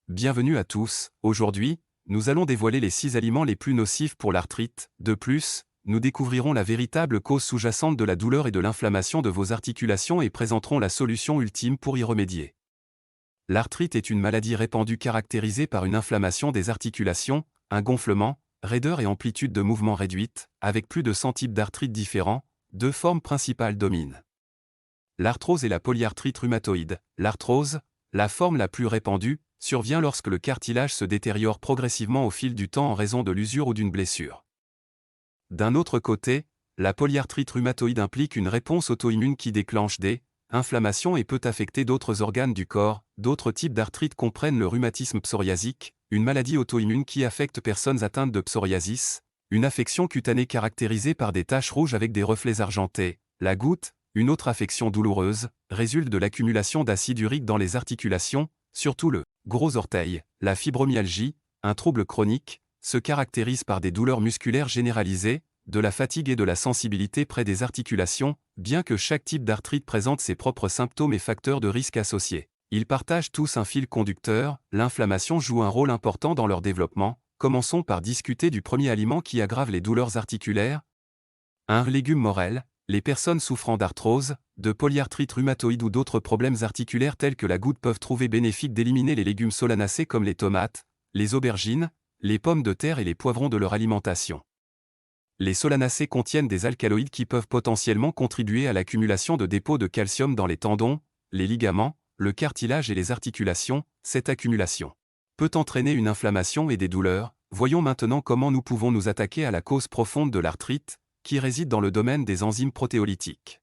Bienvenue à tous. Aujourd'hui, nous allons dévoiler les 6 aliments les plus nocifs pour l'arthrite. De plus, nous découvrirons la véritable cause sous-jacente de la douleur et de l'inflammation de vos articulations et présenterons la solution ultime pour y remédier. L'arthrite est une maladie répandue caractérisée par une inflammation des articulations, un gonflement, raideur et amplitude de mouvement réduite, avec plus de 100 types d'arthrite différents. Deux formes principales dominent. L'arthrose et la polyarthrite rhumatoïde. L'arthrose, la forme la plus répandue, survient lorsque le cartilage se détériore progressivement au fil du temps en raison de l'usure ou d'une blessure. D'un autre côté, la polyarthrite rhumatoïde implique une réponse auto-immune qui déclenche des inflammations et peut affecter d'autres organes du corps. D'autres types d'arthrite comprennent le rhumatisme psoriasique, une maladie auto-immune qui affecte personnes atteintes de psoriasis, une affection cutanée caractérisée par des taches rouges avec des reflets argentés. La goutte, une autre affection douloureuse, résulte de l'accumulation d'acide urique dans les articulations, surtout le gros orteil. La fibromyalgie, un trouble chronique, se caractérise par des douleurs musculaires généralisées, de la fatigue et de la sensibilité près des articulations, bien que chaque type d'arthrite présente ses propres symptômes et facteurs de risque associés. Ils partagent tous un fil conducteur, l'inflammation joue un rôle important dans leur développement. Commençons par discuter du premier aliment qui aggrave les douleurs articulaires. Un légume morel. Les personnes souffrant d'arthrose, de polyarthrite rhumatoïde ou d'autres problèmes articulaires tels que la goutte peuvent trouver bénéfique d'éliminer les légumes solanacés comme les tomates, les aubergines, les pommes de terre et les poivrons de leur alimentation. Les solanacées contiennent des alcaloïdes qui peuvent potentiellement contribuer à l'accumulation de dépôts de calcium dans les tendons, les ligaments, le cartilage et les articulations. Cette accumulation peut entraîner une inflammation et des douleurs. Voyons maintenant comment nous pouvons nous attaquer à la cause profonde de l'arthrite, qui réside dans le domaine des enzymes protéolytiques.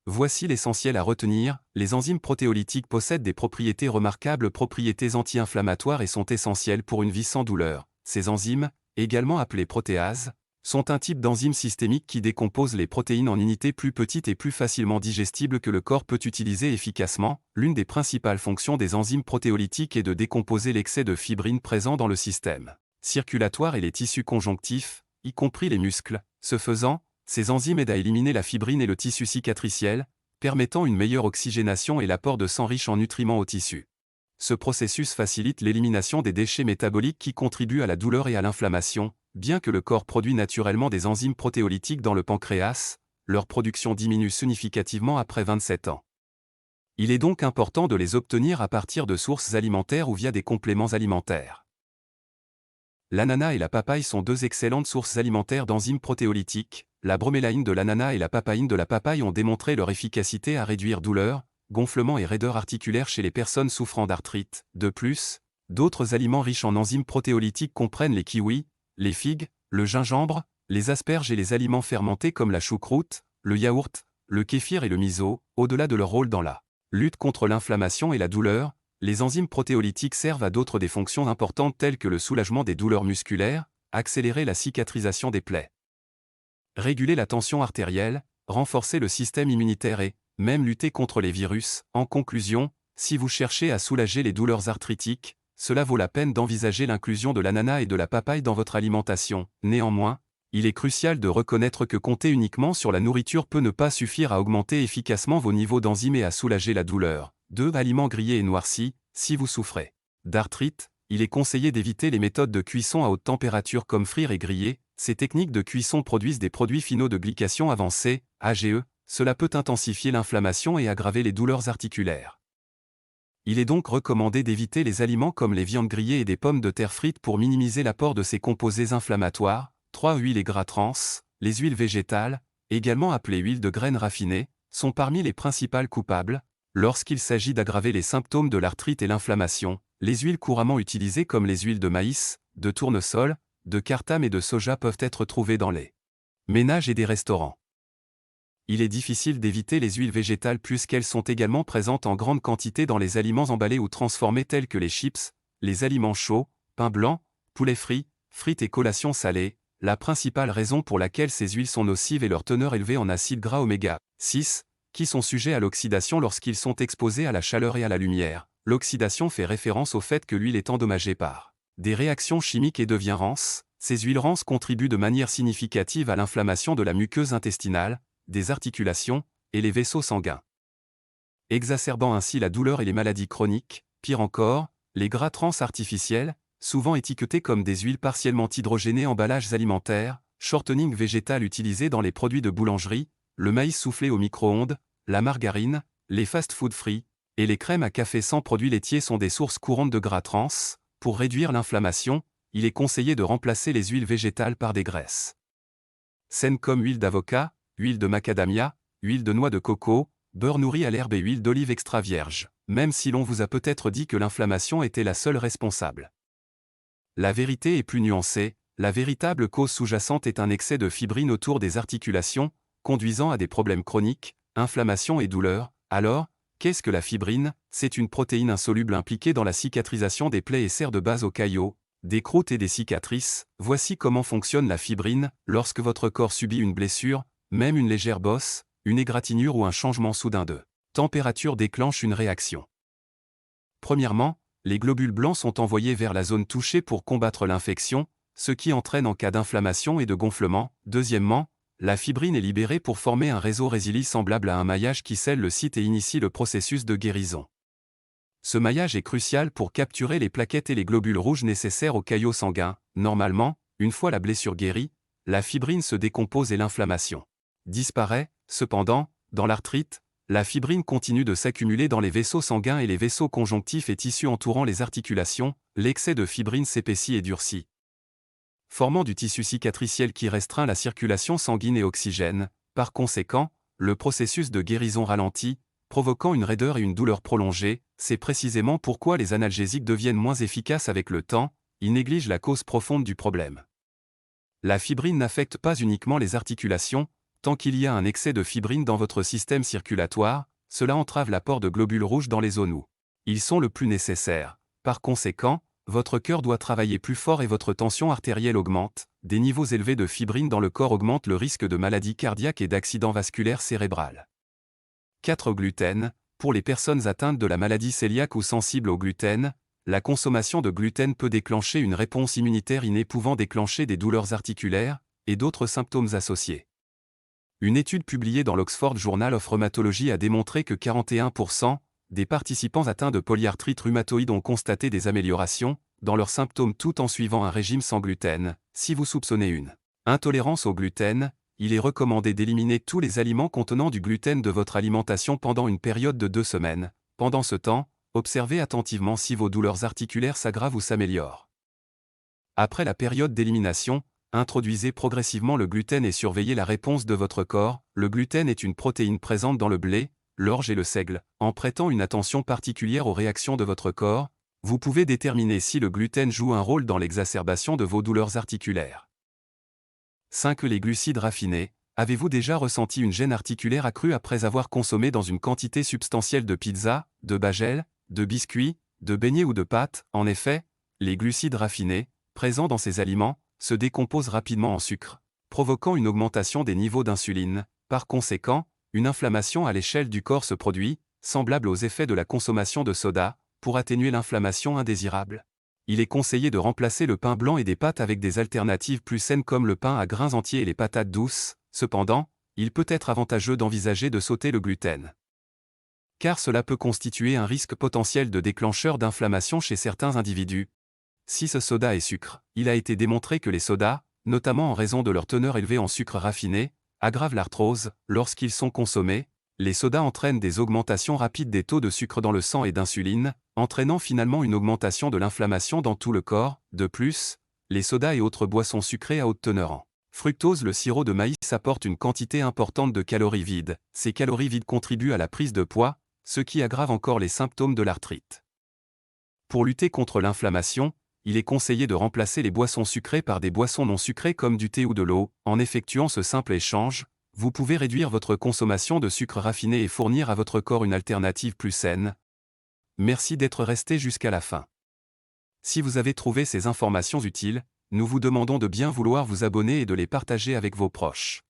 Voici l'essentiel à retenir. Les enzymes protéolytiques possèdent des propriétés remarquables, propriétés anti-inflammatoires et sont essentielles pour une vie sans douleur. Ces enzymes, également appelées protéases, sont un type d'enzyme systémique qui décompose les protéines en unités plus petites et plus facilement digestibles que le corps peut utiliser efficacement. L'une des principales fonctions des enzymes protéolytiques est de décomposer l'excès de fibrine présent dans le système circulatoire et les tissus conjonctifs, y compris les muscles. Ce faisant, ces enzymes aident à éliminer la fibrine et le tissu cicatriciel, permettant une meilleure oxygénation et l'apport de sang riche en nutriments au tissu. Ce processus facilite l'élimination des déchets métaboliques qui contribuent à la douleur et à l'inflammation. Bien que le corps produit naturellement des enzymes protéolytiques dans le pancréas, leur production diminue significativement après 27 ans. Il est donc important de les obtenir à partir de sources alimentaires ou via des compléments alimentaires. L'ananas et la papaye sont deux excellentes sources alimentaires d'enzymes protéolytiques. La bromélaïne de l'ananas et la papaïne de la papaye ont démontré leur efficacité à réduire douleurs, gonflements et raideurs articulaires chez les personnes souffrant d'arthrite. De plus, d'autres aliments riches en enzymes protéolytiques comprennent les kiwis, les figues, le gingembre, les asperges et les aliments fermentés comme la choucroute, le yaourt, le kéfir et le miso. Au-delà de leur rôle dans la lutte contre l'inflammation et la douleur, les enzymes protéolytiques servent à d'autres des fonctions importantes telles que le soulagement des douleurs musculaires, accélérer la cicatrisation des plaies, réguler la tension artérielle, renforcer le système immunitaire et même lutter contre les virus. En conclusion, si vous cherchez à soulager les douleurs arthritiques, cela vaut la peine d'envisager l'inclusion de l'ananas et de la papaye dans votre alimentation. Néanmoins, il est crucial de reconnaître que compter uniquement sur la nourriture peut ne pas suffire à augmenter efficacement vos niveaux d'enzymes et à soulager la douleur. 2. Aliments grillés et noircis. Si vous souffrez d'arthrite, il est conseillé d'éviter les méthodes de cuisson à haute température comme frire et griller. Ces techniques de cuisson produisent des produits finaux de glycation avancée, AGE. Cela peut intensifier l'inflammation et aggraver les douleurs articulaires. Il est donc recommandé d'éviter les aliments comme les viandes grillées et des pommes de terre frites pour minimiser l'apport de ces composés inflammatoires. 3. Huiles et gras trans. Les huiles végétales, également appelées huiles de graines raffinées, sont parmi les principales coupables. Lorsqu'il s'agit d'aggraver les symptômes de l'arthrite et l'inflammation, les huiles couramment utilisées comme les huiles de maïs, de tournesol, de cartame et de soja peuvent être trouvées dans les ménages et des restaurants. Il est difficile d'éviter les huiles végétales puisqu'elles sont également présentes en grande quantité dans les aliments emballés ou transformés tels que les chips, les aliments chauds, pain blanc, poulet frit, frites et collations salées. La principale raison pour laquelle ces huiles sont nocives est leur teneur élevée en acides gras oméga 6, qui sont sujets à l'oxydation lorsqu'ils sont exposés à la chaleur et à la lumière. L'oxydation fait référence au fait que l'huile est endommagée par des réactions chimiques et devient rance. Ces huiles rances contribuent de manière significative à l'inflammation de la muqueuse intestinale, des articulations et les vaisseaux sanguins, exacerbant ainsi la douleur et les maladies chroniques. Pire encore, Les gras trans artificiels, souvent étiquetés comme des huiles partiellement hydrogénées, emballages alimentaires, shortening végétal utilisé dans les produits de boulangerie, le maïs soufflé au micro-ondes, la margarine, les fast-food frits, et les crèmes à café sans produits laitiers sont des sources courantes de gras trans. Pour réduire l'inflammation, il est conseillé de remplacer les huiles végétales par des graisses saines comme huile d'avocat, huile de macadamia, huile de noix de coco, beurre nourri à l'herbe et huile d'olive extra vierge, même si l'on vous a peut-être dit que l'inflammation était la seule responsable. La vérité est plus nuancée, la véritable cause sous-jacente est un excès de fibrine autour des articulations, conduisant à des problèmes chroniques, inflammation et douleurs. Alors, qu'est-ce que la fibrine? C'est une protéine insoluble impliquée dans la cicatrisation des plaies et sert de base aux caillots, des croûtes et des cicatrices. Voici comment fonctionne la fibrine. Lorsque votre corps subit une blessure, même une légère bosse, une égratignure ou un changement soudain de température déclenche une réaction. Premièrement, les globules blancs sont envoyés vers la zone touchée pour combattre l'infection, ce qui entraîne en cas d'inflammation et de gonflement. Deuxièmement, la fibrine est libérée pour former un réseau résili semblable à un maillage qui scelle le site et initie le processus de guérison. Ce maillage est crucial pour capturer les plaquettes et les globules rouges nécessaires aux caillots sanguins. Normalement, une fois la blessure guérie, la fibrine se décompose et l'inflammation disparaît. Cependant, dans l'arthrite, la fibrine continue de s'accumuler dans les vaisseaux sanguins et les vaisseaux conjonctifs et tissus entourant les articulations. L'excès de fibrine s'épaissit et durcit, formant du tissu cicatriciel qui restreint la circulation sanguine et oxygène. Par conséquent, le processus de guérison ralentit, provoquant une raideur et une douleur prolongée. C'est précisément pourquoi les analgésiques deviennent moins efficaces avec le temps, ils négligent la cause profonde du problème. La fibrine n'affecte pas uniquement les articulations. Tant qu'il y a un excès de fibrine dans votre système circulatoire, cela entrave l'apport de globules rouges dans les zones où ils sont le plus nécessaires. Par conséquent, votre cœur doit travailler plus fort et votre tension artérielle augmente. Des niveaux élevés de fibrine dans le corps augmentent le risque de maladies cardiaques et d'accidents vasculaires cérébrales. 4. Gluten. Pour les personnes atteintes de la maladie cœliaque ou sensibles au gluten, la consommation de gluten peut déclencher une réponse immunitaire innée pouvant déclencher des douleurs articulaires et d'autres symptômes associés. Une étude publiée dans l'Oxford Journal of Rheumatology a démontré que 41% des participants atteints de polyarthrite rhumatoïde ont constaté des améliorations dans leurs symptômes tout en suivant un régime sans gluten. Si vous soupçonnez une intolérance au gluten, il est recommandé d'éliminer tous les aliments contenant du gluten de votre alimentation pendant une période de 2 semaines. Pendant ce temps, observez attentivement si vos douleurs articulaires s'aggravent ou s'améliorent. Après la période d'élimination, introduisez progressivement le gluten et surveillez la réponse de votre corps. Le gluten est une protéine présente dans le blé, l'orge et le seigle. En prêtant une attention particulière aux réactions de votre corps, vous pouvez déterminer si le gluten joue un rôle dans l'exacerbation de vos douleurs articulaires. 5. Les glucides raffinés. Avez-vous déjà ressenti une gêne articulaire accrue après avoir consommé dans une quantité substantielle de pizza, de bagel, de biscuits, de beignets ou de pâtes? En effet, les glucides raffinés, présents dans ces aliments, se décomposent rapidement en sucre, provoquant une augmentation des niveaux d'insuline. Par conséquent, une inflammation à l'échelle du corps se produit, semblable aux effets de la consommation de soda, pour atténuer l'inflammation indésirable. Il est conseillé de remplacer le pain blanc et des pâtes avec des alternatives plus saines comme le pain à grains entiers et les patates douces. Cependant, il peut être avantageux d'envisager de sauter le gluten, car cela peut constituer un risque potentiel de déclencheur d'inflammation chez certains individus. 6. Soda et sucre. Il a été démontré que les sodas, notamment en raison de leur teneur élevée en sucre raffiné, aggravent l'arthrose. Lorsqu'ils sont consommés, les sodas entraînent des augmentations rapides des taux de sucre dans le sang et d'insuline, entraînant finalement une augmentation de l'inflammation dans tout le corps. De plus, les sodas et autres boissons sucrées à haute teneur en fructose, le sirop de maïs apporte une quantité importante de calories vides. Ces calories vides contribuent à la prise de poids, ce qui aggrave encore les symptômes de l'arthrite. Pour lutter contre l'inflammation, il est conseillé de remplacer les boissons sucrées par des boissons non sucrées comme du thé ou de l'eau. En effectuant ce simple échange, vous pouvez réduire votre consommation de sucre raffiné et fournir à votre corps une alternative plus saine. Merci d'être resté jusqu'à la fin. Si vous avez trouvé ces informations utiles, nous vous demandons de bien vouloir vous abonner et de les partager avec vos proches.